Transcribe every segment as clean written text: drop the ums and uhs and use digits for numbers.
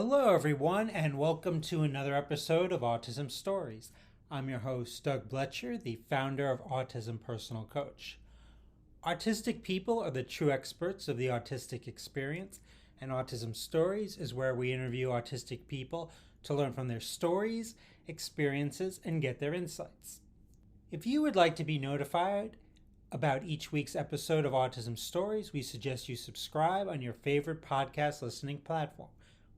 Hello, everyone, and welcome to another episode of Autism Stories. I'm your host, Doug Bletcher, the founder of Autism Personal Coach. Autistic people are the true experts of the autistic experience, and Autism Stories is where we interview autistic people to learn from their stories, experiences, and get their insights. If you would like to be notified about each week's episode of Autism Stories, we suggest you subscribe on your favorite podcast listening platform.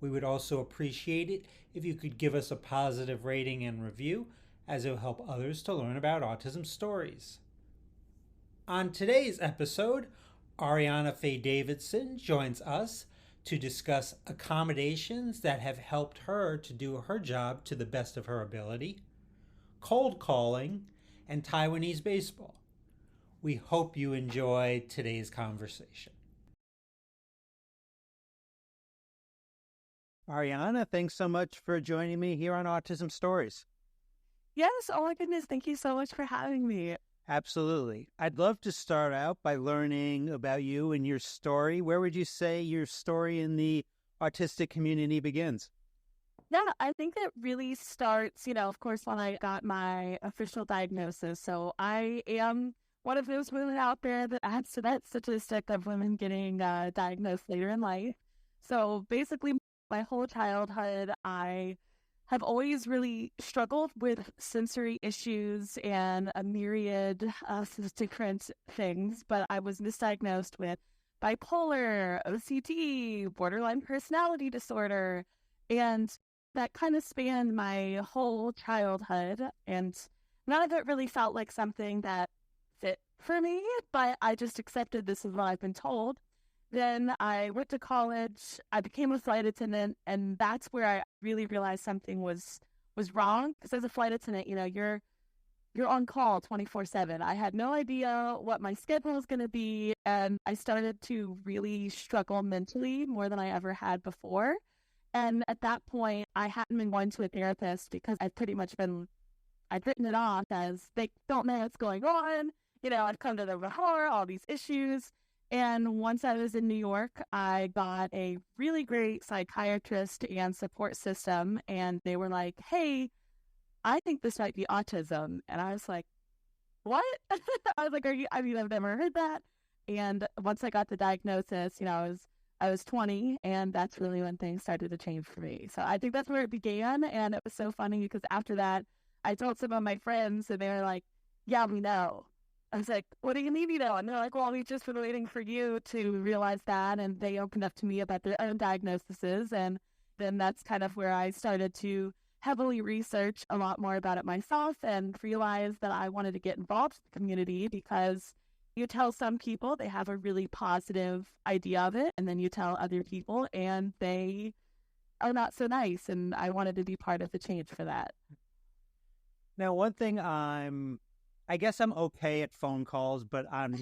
We would also appreciate it if you could give us a positive rating and review, as it will help others to learn about autism stories. On today's episode, Arianna Faye Davidson joins us to discuss accommodations that have helped her to do her job to the best of her ability, cold calling, and Taiwanese baseball. We hope you enjoy today's conversation. Arianna, thanks so much for joining me here on Autism Stories. Yes, oh my goodness, thank you so much for having me. Absolutely. I'd love to start out by learning about you and your story. Where would you say your story in the autistic community begins? Yeah, I think it really starts, of course, when I got my official diagnosis. So I am one of those women out there that adds to that statistic of women getting diagnosed later in life. So basically, my whole childhood, I have always really struggled with sensory issues and a myriad of different things, but I was misdiagnosed with bipolar, OCD, borderline personality disorder, and that kind of spanned my whole childhood, and none of it really felt like something that fit for me, but I just accepted this is what I've been told. Then I went to college, I became a flight attendant, and that's where I really realized something was wrong. Because as a flight attendant, you're on call 24/7. I had no idea what my schedule was going to be, and I started to really struggle mentally more than I ever had before. And at that point, I hadn't been going to a therapist because I'd written it off as they don't know what's going on. I'd come to them before, all these issues. And once I was in New York, I got a really great psychiatrist and support system. And they were like, hey, I think this might be autism. And I was like, what? I was like, I've never heard that. And once I got the diagnosis, I was 20, and that's really when things started to change for me. So I think that's where it began. And it was so funny because after that, I told some of my friends, and they were like, yeah, we know. I was like, what do you mean, And they're like, well, we've just been waiting for you to realize that. And they opened up to me about their own diagnoses. And then that's kind of where I started to heavily research a lot more about it myself and realize that I wanted to get involved in the community, because you tell some people they have a really positive idea of it, and then you tell other people and they are not so nice. And I wanted to be part of the change for that. Now, one thing I guess I'm okay at phone calls, but I'm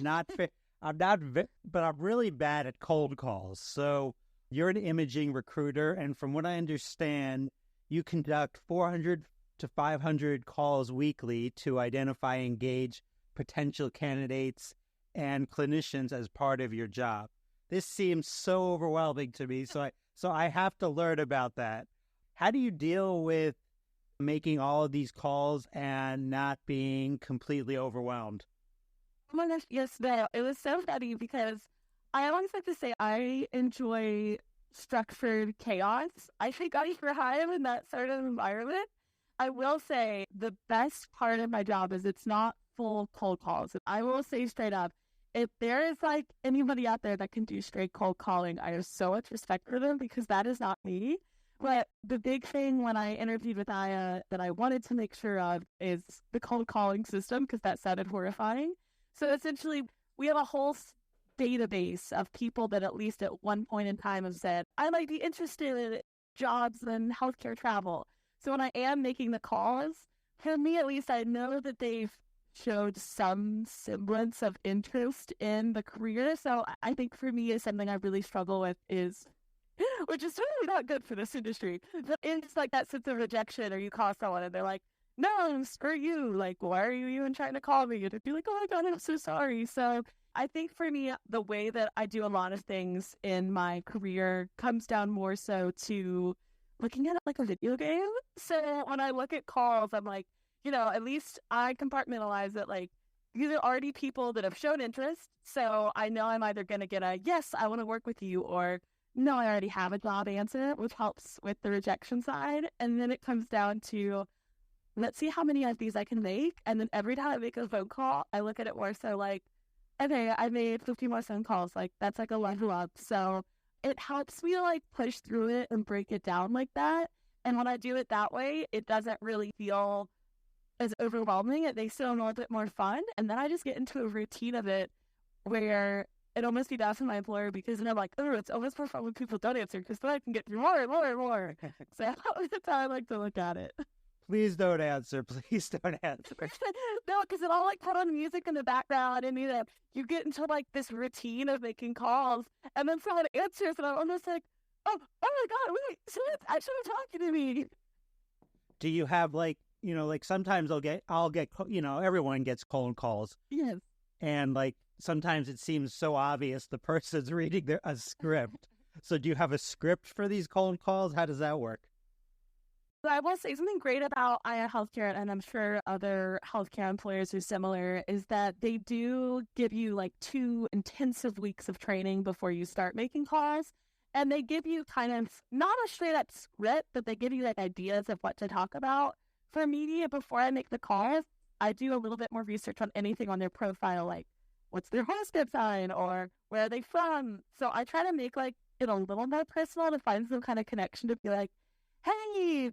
really bad at cold calls. So you're an imaging recruiter, and from what I understand, you conduct 400 to 500 calls weekly to identify and engage potential candidates and clinicians as part of your job. This seems so overwhelming to me, so I have to learn about that. How do you deal with making all of these calls and not being completely overwhelmed? Oh my gosh, yes, no. It was so funny because I always like to say I enjoy structured chaos. I think I thrive in that sort of environment. I will say the best part of my job is it's not full cold calls. I will say straight up, if there is like anybody out there that can do straight cold calling, I have so much respect for them, because that is not me. But the big thing when I interviewed with Aya that I wanted to make sure of is the cold calling system, because that sounded horrifying. So essentially, we have a whole database of people that at least at one point in time have said, I might be interested in jobs and healthcare travel. So when I am making the calls, for me at least, I know that they've showed some semblance of interest in the career. So I think for me is something I really struggle with is, which is totally not good for this industry, but it's like that sense of rejection, or you call someone and they're like, no, screw you. Like, why are you even trying to call me? And it'd be like, oh my God, I'm so sorry. So I think for me, the way that I do a lot of things in my career comes down more so to looking at it like a video game. So when I look at calls, I'm like, at least I compartmentalize it. Like, these are already people that have shown interest. So I know I'm either going to get a, yes, I want to work with you, or no, I already have a job answer, which helps with the rejection side. And then it comes down to, let's see how many of these I can make. And then every time I make a phone call, I look at it more so like, okay, I made 50 more phone calls. Like, that's like a level up. So it helps me to like push through it and break it down like that. And when I do it that way, it doesn't really feel as overwhelming. It makes it a little bit more fun. And then I just get into a routine of it where it almost be bad for my employer, because then I'm like, oh, it's almost more fun when people don't answer, because then I can get through more and more and more. So that's how I like to look at it. Please don't answer. Please don't answer. No, because it all like put on music in the background, and you get into like this routine of making calls, and then someone answers, and I'm almost like, oh my God, wait, someone's actually talking to me. Do you have like, sometimes I'll get, everyone gets cold calls. Yes. And like, sometimes it seems so obvious the person's reading a script. So do you have a script for these cold calls? How does that work? I will say something great about Aya Healthcare, and I'm sure other healthcare employers are similar, is that they do give you like 2 intensive weeks of training before you start making calls. And they give you kind of not a straight up script, but they give you like ideas of what to talk about. For media, before I make the calls, I do a little bit more research on anything on their profile, like what's their horoscope sign or where are they from. So I try to make like it a little more personal, to find some kind of connection, to be like, hey,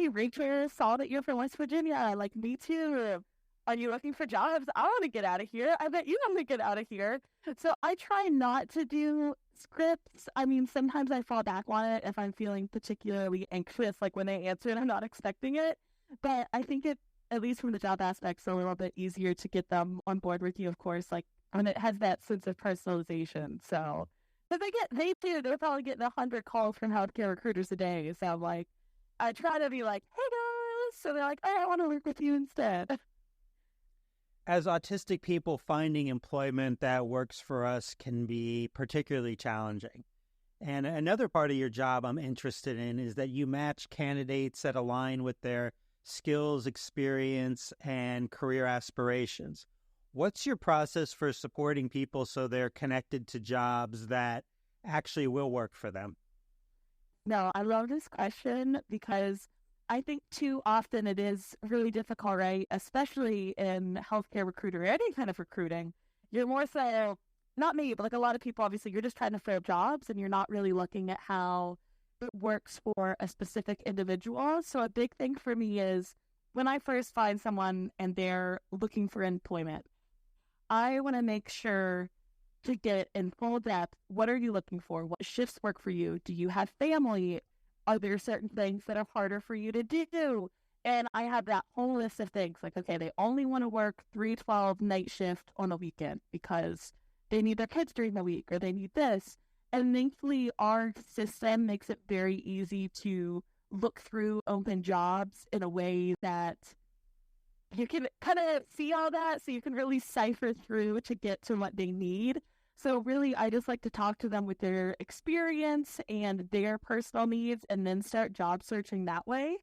Rachel, saw that you're from West Virginia. Like, me too. Are you looking for jobs? I want to get out of here. I bet you want to get out of here. So I try not to do scripts. I mean, sometimes I fall back on it if I'm feeling particularly anxious, like when they answer and I'm not expecting it. But I think it, at least from the job aspects, a little bit easier to get them on board with you, of course, like when it has that sense of personalization. So, but they're probably getting 100 calls from healthcare recruiters a day. So I'm like, I try to be like, hey guys. So they're like, hey, I want to work with you instead. As autistic people, finding employment that works for us can be particularly challenging. And another part of your job I'm interested in is that you match candidates that align with their skills, experience, and career aspirations. What's your process for supporting people so they're connected to jobs that actually will work for them? No, I love this question, because I think too often it is really difficult, right? Especially in healthcare recruiter, or any kind of recruiting. You're more so, not me, but like a lot of people, obviously, you're just trying to fill jobs and you're not really looking at how it works for a specific individual. So a big thing for me is when I first find someone and they're looking for employment, I want to make sure to get in full depth. What are you looking for? What shifts work for you? Do you have family? Are there certain things that are harder for you to do? And I have that whole list of things. Like, okay, they only want to work 3/12 night shift on a weekend because they need their kids during the week, or they need this. And thankfully, our system makes it very easy to look through open jobs in a way that you can kind of see all that, so you can really cipher through to get to what they need. So really, I just like to talk to them with their experience and their personal needs, and then start job searching that way.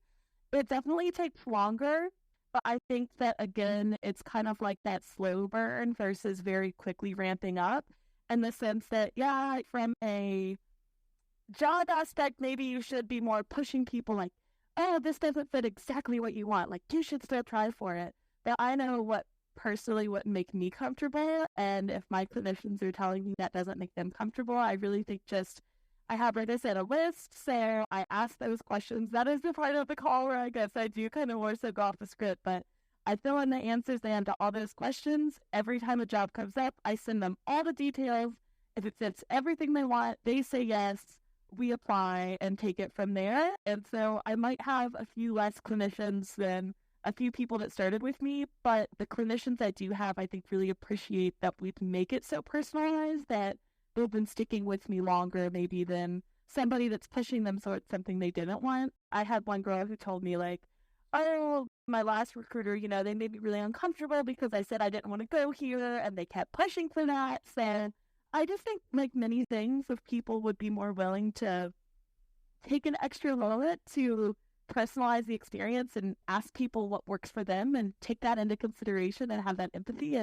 It definitely takes longer, but I think that, again, it's kind of like that slow burn versus very quickly ramping up, in the sense that, yeah, from a job aspect, maybe you should be more pushing people like, oh, this doesn't fit exactly what you want. Like, you should still try for it. But I know what personally would make me comfortable. And if my clinicians are telling me that doesn't make them comfortable, I really think I have, like I said, a list. So I ask those questions. That is the part of the call where I guess I do kind of more so go off the script. But I fill in the answers then to all those questions. Every time a job comes up, I send them all the details. If it fits everything they want, they say yes. We apply and take it from there. And so I might have a few less clinicians than a few people that started with me, but the clinicians I do have, I think, really appreciate that we make it so personalized that they've been sticking with me longer maybe than somebody that's pushing them towards something they didn't want. I had one girl who told me, like, oh, my last recruiter, they made me really uncomfortable because I said I didn't want to go here, and they kept pushing for that. So I just think, like many things, if people would be more willing to take an extra moment to personalize the experience and ask people what works for them and take that into consideration and have that empathy,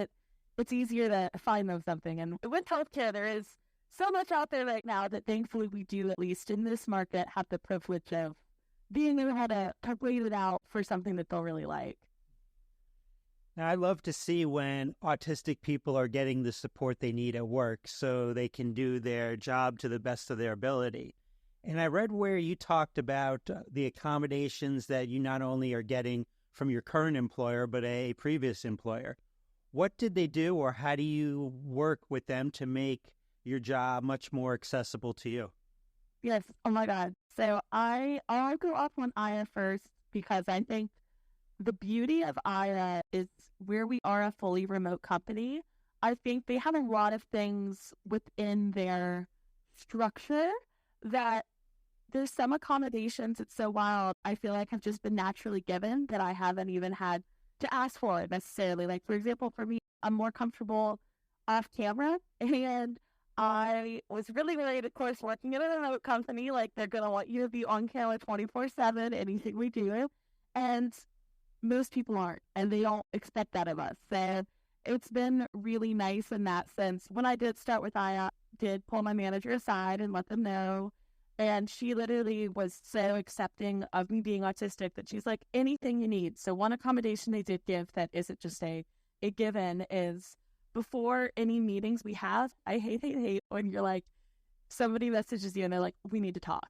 it's easier to find them something. And with healthcare, there is so much out there right now that thankfully we do, at least in this market, have the privilege of being able to wait it out for something that they'll really like. Now, I love to see when autistic people are getting the support they need at work so they can do their job to the best of their ability. And I read where you talked about the accommodations that you not only are getting from your current employer, but a previous employer. What did they do, or how do you work with them to make your job much more accessible to you? Yes. Oh my God. So I'll go off on Aya first because I think the beauty of Aya is where we are a fully remote company. I think they have a lot of things within their structure that there's some accommodations. It's so wild. I feel like have just been naturally given that I haven't even had to ask for it necessarily. Like, for example, for me, I'm more comfortable off camera, and I was really worried, of course, working in a remote company. Like, they're going to want you to be on camera 24/7, anything we do. And most people aren't, and they don't expect that of us. So it's been really nice in that sense. When I did start with I did pull my manager aside and let them know. And she literally was so accepting of me being autistic that she's like, anything you need. So one accommodation they did give that isn't just a given is before any meetings we have, I hate when you're like, somebody messages you and they're like, we need to talk.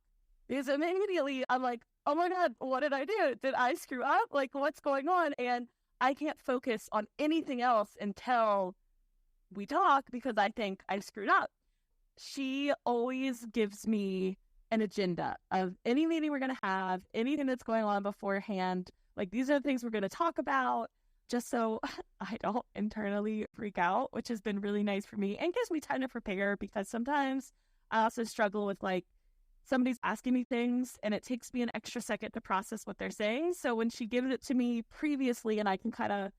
Because immediately I'm like, oh my God, what did I do? Did I screw up? Like, what's going on? And I can't focus on anything else until we talk because I think I screwed up. She always gives me an agenda of any meeting we're going to have, anything that's going on beforehand. Like, these are the things we're going to talk about, just so I don't internally freak out, which has been really nice for me and gives me time to prepare, because sometimes I also struggle with, like, somebody's asking me things and it takes me an extra second to process what they're saying. So when she gives it to me previously and I can kind of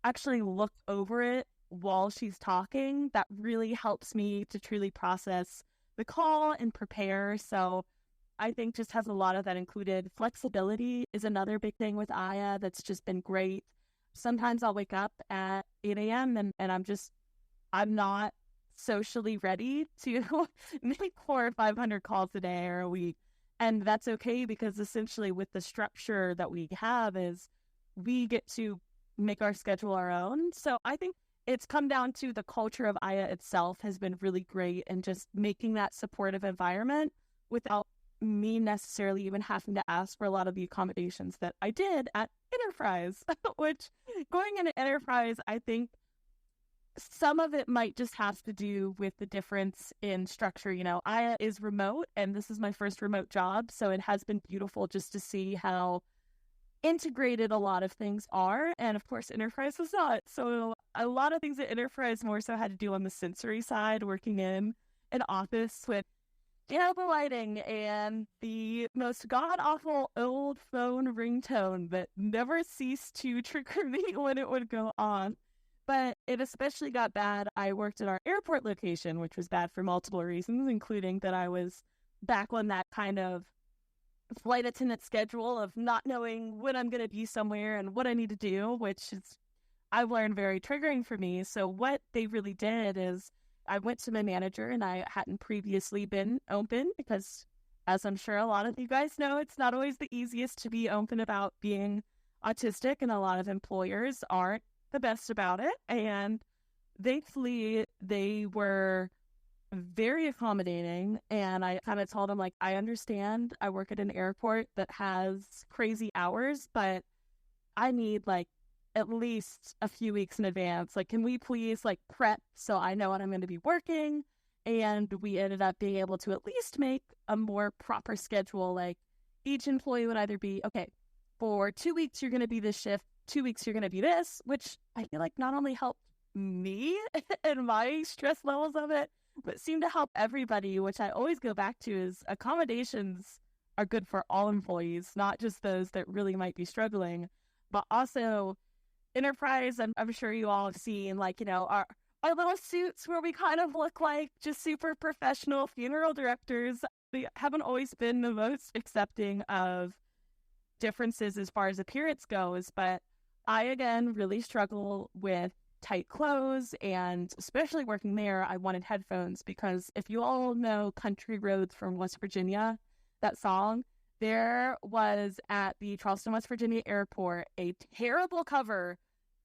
actually look over it while she's talking, that really helps me to truly process the call and prepare. So I think just has a lot of that included. Flexibility is another big thing with Aya that's just been great. Sometimes I'll wake up at 8 a.m. and I'm not socially ready to make 400 or 500 calls a day or a week. And that's okay, because essentially with the structure that we have is we get to make our schedule our own. So I think it's come down to the culture of Aya itself has been really great, and just making that supportive environment without me necessarily even having to ask for a lot of the accommodations that I did at Enterprise, which going into Enterprise, I think some of it might just have to do with the difference in structure. You know, Aya is remote, and this is my first remote job, so it has been beautiful just to see how integrated a lot of things are. And of course, Enterprise was not. So a lot of things at Enterprise more so had to do on the sensory side, working in an office with, you know, the lighting and the most god-awful old phone ringtone that never ceased to trigger me when it would go on. But it especially got bad. I worked at our airport location, which was bad for multiple reasons, including that I was back on that kind of flight attendant schedule of not knowing when I'm going to be somewhere and what I need to do, which is, I've learned, very triggering for me. So what they really did is I went to my manager, and I hadn't previously been open because, as I'm sure a lot of you guys know, it's not always the easiest to be open about being autistic, and a lot of employers aren't the best about it. And thankfully they were very accommodating, and I kind of told them, like, I understand I work at an airport that has crazy hours, but I need like at least a few weeks in advance. Like, can we please like prep so I know when I'm going to be working? And we ended up being able to at least make a more proper schedule. Like, each employee would either be, okay, for 2 weeks you're going to be this shift, 2 weeks you're going to be this, which I feel like not only helped me and my stress levels of it, but seemed to help everybody, which I always go back to is accommodations are good for all employees, not just those that really might be struggling. But also Enterprise, I'm sure you all have seen, like, you know, our little suits where we kind of look like just super professional funeral directors. they haven't always been the most accepting of differences as far as appearance goes, but I, again, really struggle with tight clothes, and especially working there, I wanted headphones because if you all know Country Roads from West Virginia, that song, there was at the Charleston, West Virginia airport a terrible cover.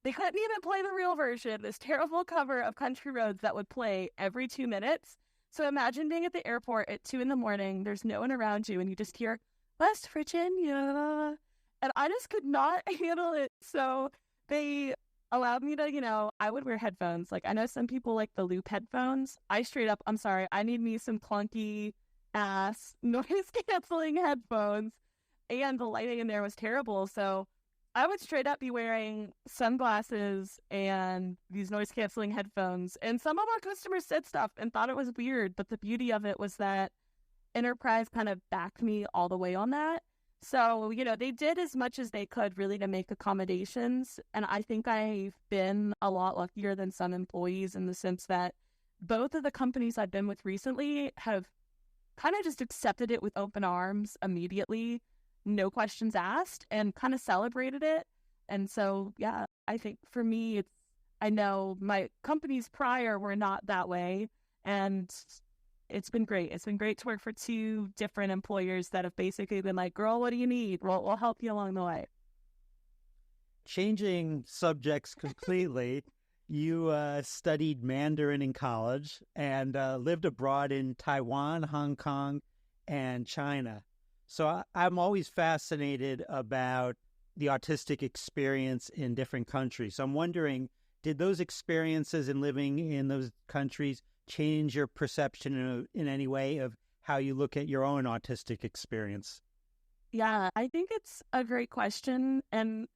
They couldn't even play the real version. This terrible cover of Country Roads that would play every 2 minutes. So imagine being at the airport at 2 a.m. There's no one around you, and you just hear West Virginia. And I just could not handle it. So they allowed me to, I would wear headphones. Like, I know some people like the loop headphones. I straight up, I'm sorry, I need me some clunky ass noise canceling headphones. And the lighting in there was terrible. So I would straight up be wearing sunglasses and these noise canceling headphones. And some of our customers said stuff and thought it was weird. But the beauty of it was that Enterprise kind of backed me all the way on that. So, they did as much as they could really to make accommodations. And I think I've been a lot luckier than some employees in the sense that both of the companies I've been with recently have kind of just accepted it with open arms immediately, no questions asked, and kind of celebrated it. And so, yeah, I think for me, I know my companies prior were not that way. And it's been great. It's been great to work for two different employers that have basically been like, girl, what do you need? We'll help you along the way. Changing subjects completely, you studied Mandarin in college and lived abroad in Taiwan, Hong Kong, and China. So I'm always fascinated about the autistic experience in different countries. So I'm wondering, did those experiences in living in those countries change your perception in any way of how you look at your own autistic experience? Yeah, I think it's a great question. And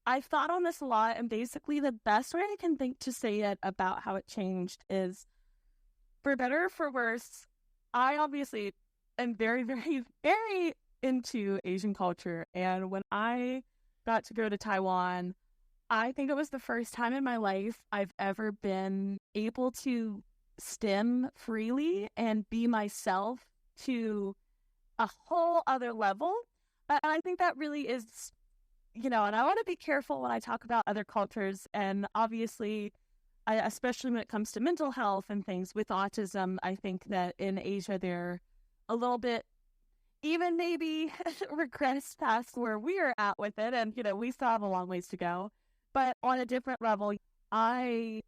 I've thought on this a lot. And basically, the best way I can think to say it about how it changed is, for better or for worse, I obviously am very, very, very into Asian culture. And when I got to go to Taiwan, I think it was the first time in my life I've ever been able to stem freely and be myself to a whole other level. And I think that really is, and I want to be careful when I talk about other cultures. And obviously, especially when it comes to mental health and things with autism, I think that in Asia, they're a little bit even maybe regressed past where we're at with it. And, we still have a long ways to go. But on a different level, I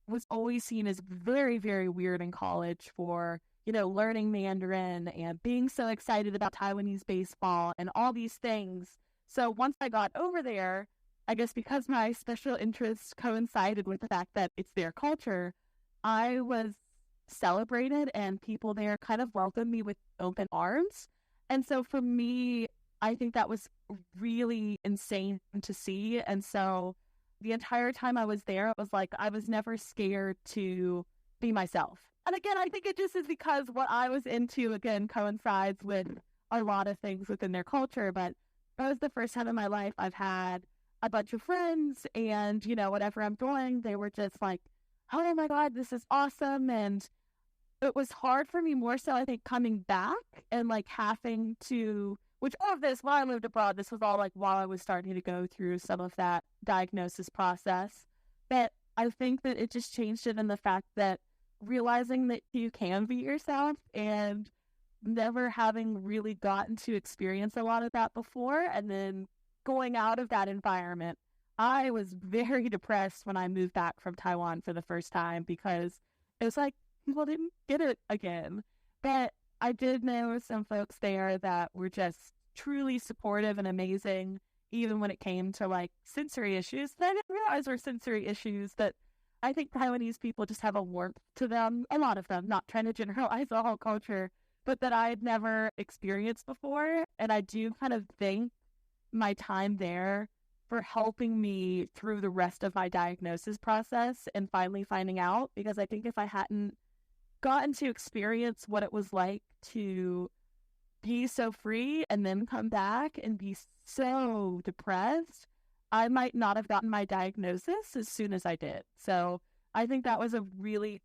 was always seen as very, very weird in college for, learning Mandarin and being so excited about Taiwanese baseball and all these things. So once I got over there, I guess because my special interests coincided with the fact that it's their culture, I was celebrated and people there kind of welcomed me with open arms. And so for me, I think that was really insane to see. And so the entire time I was there, it was like I was never scared to be myself. And again, I think it just is because what I was into, again, coincides with a lot of things within their culture. But that was the first time in my life I've had a bunch of friends and, whatever I'm doing, they were just like, oh my God, this is awesome. And it was hard for me more so, I think, coming back and like having to, which all of this, while I lived abroad, this was all like while I was starting to go through some of that diagnosis process. But I think that it just changed it in the fact that realizing that you can be yourself and never having really gotten to experience a lot of that before. And then going out of that environment, I was very depressed when I moved back from Taiwan for the first time because it was like, people didn't get it again. But I did know some folks there that were just truly supportive and amazing, even when it came to like sensory issues that I didn't realize were sensory issues. That I think Taiwanese people just have a warmth to them, a lot of them, not trying to generalize the whole culture, but that I had never experienced before. And I do kind of thank my time there for helping me through the rest of my diagnosis process and finally finding out, because I think if I hadn't gotten to experience what it was like to be so free and then come back and be so depressed, I might not have gotten my diagnosis as soon as I did. So I think that was a really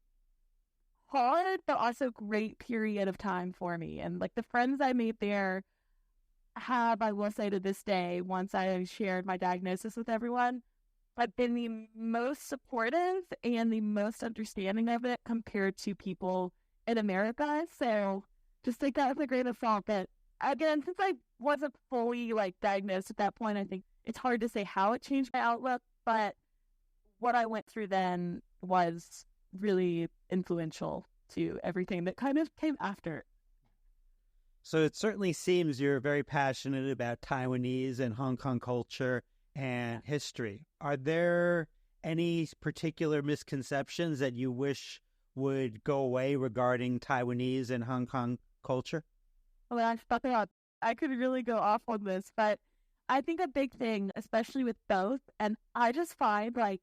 hard, but also great period of time for me. And like the friends I made there have, I will say to this day, once I shared my diagnosis with everyone, have been the most supportive and the most understanding of it compared to people in America. So just take that with a grain of salt. But again, since I wasn't fully like diagnosed at that point, I think it's hard to say how it changed my outlook. But what I went through then was really influential to everything that kind of came after. So it certainly seems you're very passionate about Taiwanese and Hong Kong culture and history. Are there any particular misconceptions that you wish would go away regarding Taiwanese and Hong Kong culture? Well, I thought that I could really go off on this, but I think a big thing, especially with both, and I just find like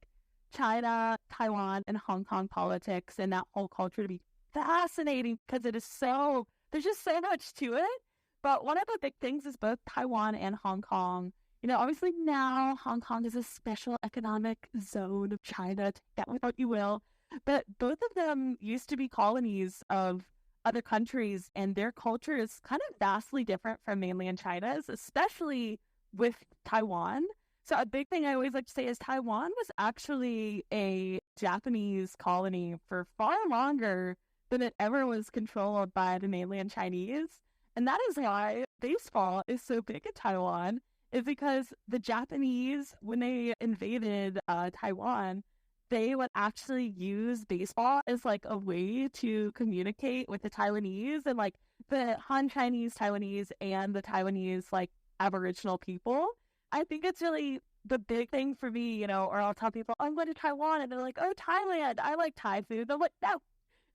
China, Taiwan, and Hong Kong politics and that whole culture to be fascinating because it is so, there's just so much to it. But one of the big things is both Taiwan and Hong Kong. You know, obviously now Hong Kong is a special economic zone of China, take that with what you will. But both of them used to be colonies of other countries, and their culture is kind of vastly different from mainland China's, especially with Taiwan. So a big thing I always like to say is Taiwan was actually a Japanese colony for far longer than it ever was controlled by the mainland Chinese. And that is why baseball is so big in Taiwan, is because the Japanese, when they invaded Taiwan, they would actually use baseball as like a way to communicate with the Taiwanese and like the Han Chinese Taiwanese and the Taiwanese like Aboriginal people. I think it's really the big thing for me, you know, or I'll tell people, I'm going to Taiwan, and they're like, oh, Thailand, I like Thai food. I'm like, no,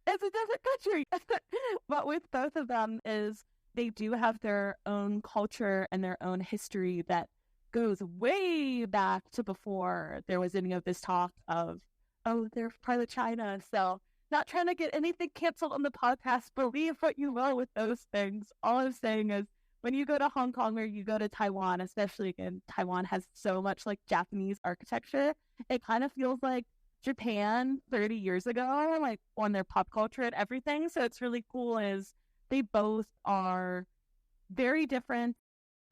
it's a different country. But with both of them is they do have their own culture and their own history that goes way back to before there was any of this talk of, oh, they're part of China. So not trying to get anything canceled on the podcast, believe what you will with those things. All I'm saying is when you go to Hong Kong or you go to Taiwan, especially again, Taiwan has so much like Japanese architecture. It kind of feels like Japan 30 years ago, like on their pop culture and everything. So it's really cool is they both are very different.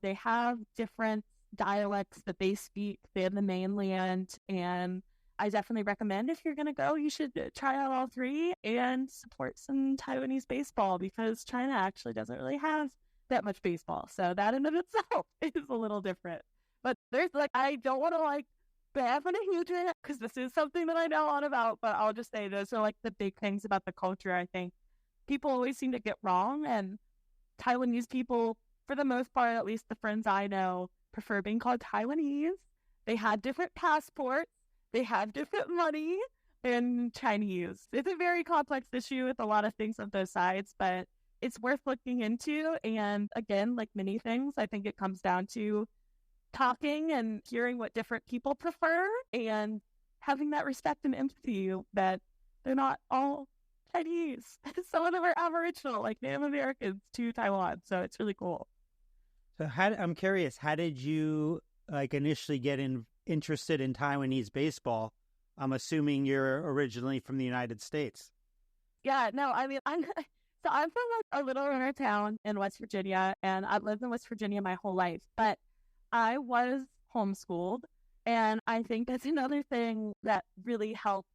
They have different dialects that they speak. They have the mainland, and I definitely recommend if you're going to go, you should try out all three and support some Taiwanese baseball because China actually doesn't really have that much baseball. So that in of itself is a little different. But there's like, I don't want to like baff on a huge rant because this is something that I know a lot about, but I'll just say those are like the big things about the culture I think people always seem to get wrong. And Taiwanese people, for the most part, at least the friends I know, prefer being called Taiwanese. They had different passports. They have different money than Chinese. It's a very complex issue with a lot of things on both sides, but it's worth looking into. And again, like many things, I think it comes down to talking and hearing what different people prefer and having that respect and empathy that they're not all Chinese. Some of them are Aboriginal, like Native Americans to Taiwan. So it's really cool. So I'm curious, how did you like initially get interested in Taiwanese baseball? I'm assuming you're originally from the United States. Yeah, no, I mean, I'm from like a little inner town in West Virginia, and I've lived in West Virginia my whole life, but I was homeschooled, and I think that's another thing that really helped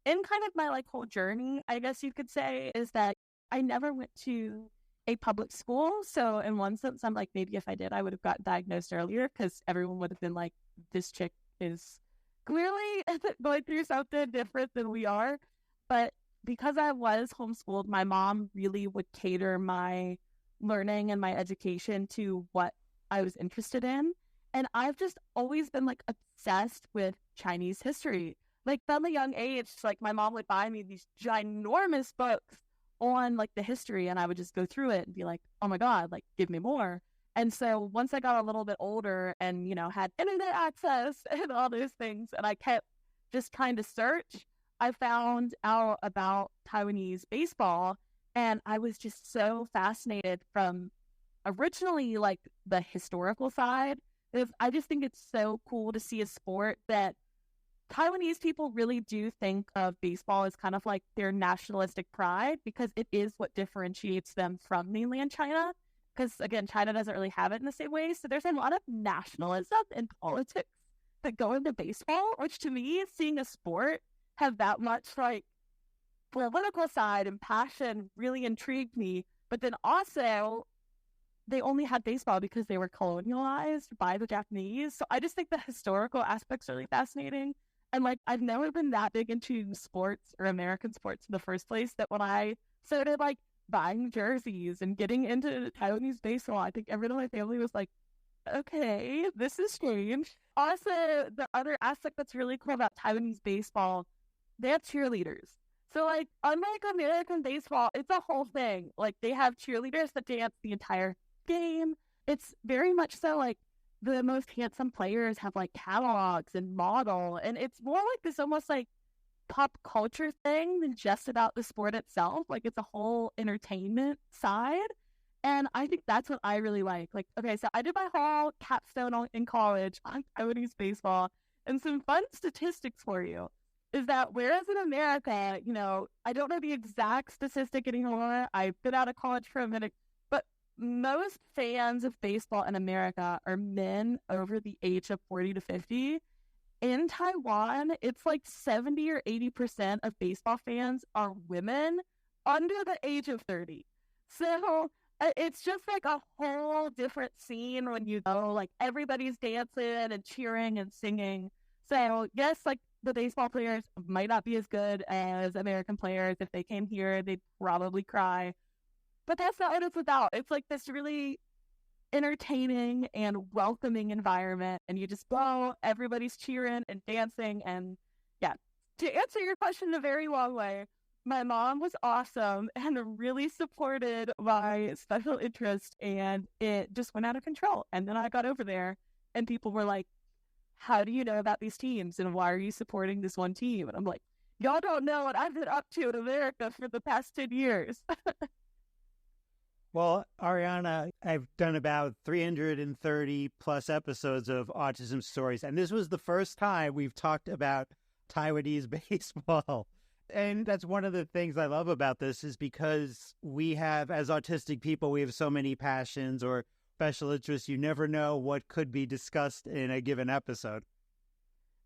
in kind of my like whole journey, I guess you could say, is that I never went to a public school. So in one sense, I'm like, maybe if I did, I would have gotten diagnosed earlier because everyone would have been like, this chick is clearly going through something different than we are. But because I was homeschooled, my mom really would cater my learning and my education to what I was interested in. And I've just always been like obsessed with Chinese history. Like from a young age, like my mom would buy me these ginormous books on like the history, and I would just go through it and be like, oh my God, like give me more. And so once I got a little bit older and, you know, had internet access and all those things, and I kept just trying to search, I found out about Taiwanese baseball, and I was just so fascinated from originally like the historical side. I just think it's so cool to see a sport that Taiwanese people really do think of baseball as kind of like their nationalistic pride because it is what differentiates them from mainland China. Because again, China doesn't really have it in the same way. So there's a lot of nationalism and politics that go into baseball, which to me, seeing a sport have that much like political side and passion really intrigued me. But then also, they only had baseball because they were colonialized by the Japanese. So I just think the historical aspects are really fascinating. And like, I've never been that big into sports or American sports in the first place that when I started like buying jerseys and getting into Taiwanese baseball, I think everyone in my family was like, okay, this is strange. Also, the other aspect that's really cool about Taiwanese baseball, they have cheerleaders. So, like, unlike American baseball, it's a whole thing. Like, they have cheerleaders that dance the entire game. It's very much so, like, the most handsome players have, like, catalogs and model. And it's more like this almost, like, pop culture thing than just about the sport itself. Like, it's a whole entertainment side. And I think that's what I really like. Like, okay, so I did my whole capstone in college on Taiwanese baseball. And some fun statistics for you is that whereas in America, you know, I don't know the exact statistic anymore. I've been out of college for a minute, but most fans of baseball in America are men over the age of 40 to 50. In Taiwan, it's like 70 or 80% of baseball fans are women under the age of 30. So it's just like a whole different scene when you go, like everybody's dancing and cheering and singing. So yes, like the baseball players might not be as good as American players. If they came here, they'd probably cry. But that's not what it's about. It's like this really entertaining and welcoming environment. And you just go, everybody's cheering and dancing. And yeah, to answer your question in a very long way, my mom was awesome and really supported my special interest, and it just went out of control. And then I got over there and people were like, how do you know about these teams and why are you supporting this one team? And I'm like, y'all don't know what I've been up to in America for the past 10 years. Well, Arianna, I've done about 330 plus episodes of Autism Stories, and this was the first time we've talked about Taiwanese baseball. And that's one of the things I love about this is because we have, as autistic people, we have so many passions or special interests. You never know what could be discussed in a given episode.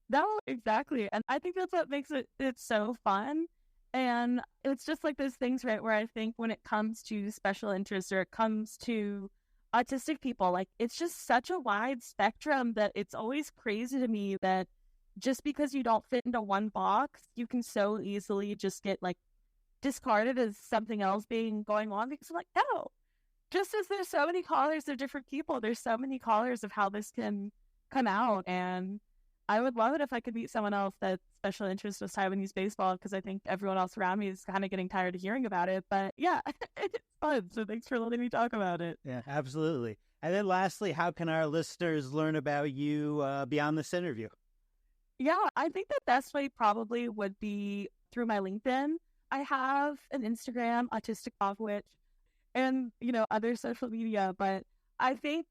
No, exactly. And I think that's what makes it's so fun. And it's just like those things, right, where I think when it comes to special interests or it comes to autistic people, like it's just such a wide spectrum that it's always crazy to me that just because you don't fit into one box, you can so easily just get like discarded as something else being going on. Because I'm like, no, just as there's so many colors of different people, there's so many colors of how this can come out. And I would love it if I could meet someone else that's special interest with Taiwanese baseball, because I think everyone else around me is kind of getting tired of hearing about it. But yeah, it's fun. So thanks for letting me talk about it. Yeah, absolutely. And then lastly, how can our listeners learn about you beyond this interview? Yeah, I think the best way probably would be through my LinkedIn. I have an Instagram, Autistic Witch, and, you know, other social media. But I think,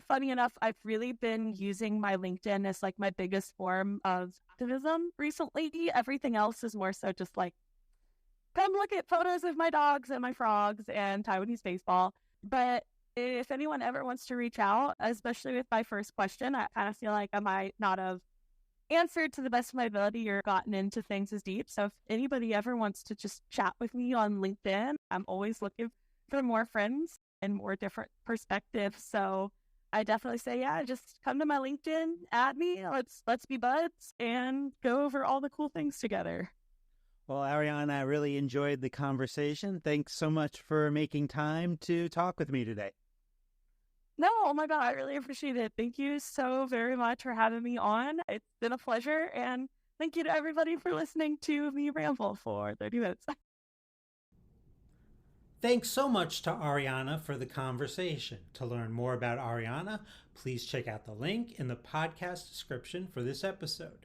funny enough, I've really been using my LinkedIn as like my biggest form of activism recently. Everything else is more so just like, come look at photos of my dogs and my frogs and Taiwanese baseball. But if anyone ever wants to reach out, especially with my first question, I kind of feel like I might not have answered to the best of my ability or gotten into things as deep. So if anybody ever wants to just chat with me on LinkedIn, I'm always looking for more friends and more different perspectives. So I definitely say, yeah, just come to my LinkedIn, add me, let's be buds and go over all the cool things together. Well, Arianna, I really enjoyed the conversation. Thanks so much for making time to talk with me today. No, oh my God, I really appreciate it. Thank you so very much for having me on. It's been a pleasure. And thank you to everybody for listening to me ramble for 30 minutes. Thanks so much to Arianna for the conversation. To learn more about Arianna, please check out the link in the podcast description for this episode.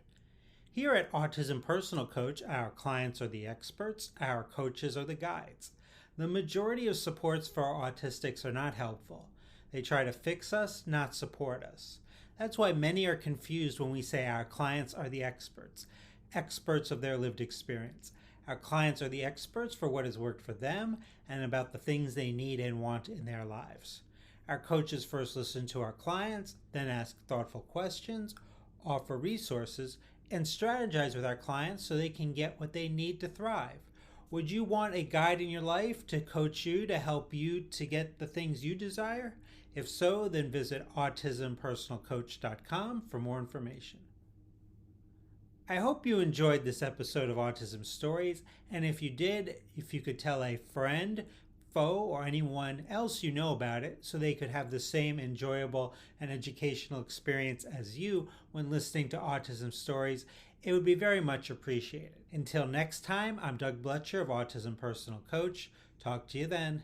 Here at Autism Personal Coach, our clients are the experts, our coaches are the guides. The majority of supports for autistics are not helpful. They try to fix us, not support us. That's why many are confused when we say our clients are the experts, experts of their lived experience. Our clients are the experts for what has worked for them and about the things they need and want in their lives. Our coaches first listen to our clients, then ask thoughtful questions, offer resources, and strategize with our clients so they can get what they need to thrive. Would you want a guide in your life to coach you to help you to get the things you desire? If so, then visit autismpersonalcoach.com for more information. I hope you enjoyed this episode of Autism Stories, and if you did, if you could tell a friend, foe, or anyone else you know about it so they could have the same enjoyable and educational experience as you when listening to Autism Stories, it would be very much appreciated. Until next time, I'm Doug Bletcher of Autism Personal Coach. Talk to you then.